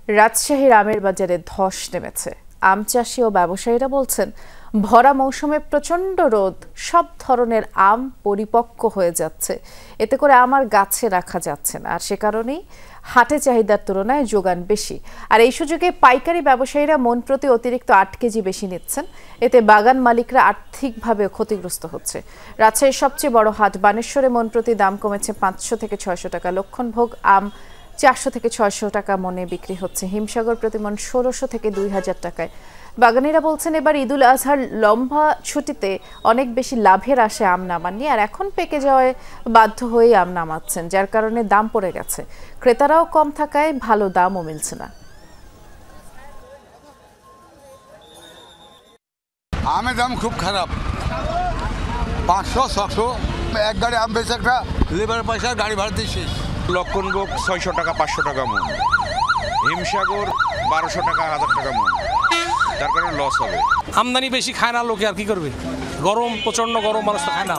রাজশাহীর আমের বাজারে ধস নেমেছে। আম চাষি ও ব্যবসায়ীরা বলছেন, ভরা মৌসুমে প্রচণ্ড রোদ, সব ধরনের আম পরিপক্ক হয়ে যাচ্ছে। এতে করে আমার গাছে রাখা যাচ্ছে না, আর সে কারণেই হাটে চাহিদার তুলনায় যোগান বেশি। আর এই সুযোগে পাইকারি ব্যবসায়ীরা মন প্রতি অতিরিক্ত 8 কেজি বেশি নিচ্ছেন। এতে বাগান মালিকরা আর্থিকভাবে ক্ষতিগ্রস্ত হচ্ছে। রাজশাহীর সবচেয়ে বড় হাট বানেশ্বরে মন প্রতি দাম কমেছে 500 থেকে 600 টাকা। লক্ষণভোগ আম 400 থেকে 600 টাকা মনে বিক্রি হচ্ছে। হিমসাগর প্রতিমন 1600 থেকে 2000 টাকায়। বাগানীরা বলছেন, এবার ঈদুল আজহার লম্বা ছুটিতে অনেক বেশি লাভের আশে আম নামাননি, আর এখন পেকে যাওয়ায় বাধ্য হয়ে আম নামাচ্ছেন, যার কারণে দাম পড়ে গেছে। ক্রেতারাও কম থাকায় ভালো দামও মিলছে না। আমের দাম খুব খারাপ, 500-600 এক গাড়ি আম বেচে একটা লেবার পয়সা গাড়ি ভাড়াতে শেষ। লক্ষণভোগ 600 টাকা 500 টাকা মন, হিমসাগর 1200 টাকা 1000 টাকা মন, যার কারণে লস হবে। আমদানি বেশি খায় না লোকে, আর কি করবে? গরম, প্রচন্ড গরম, মানুষ তো খায় না।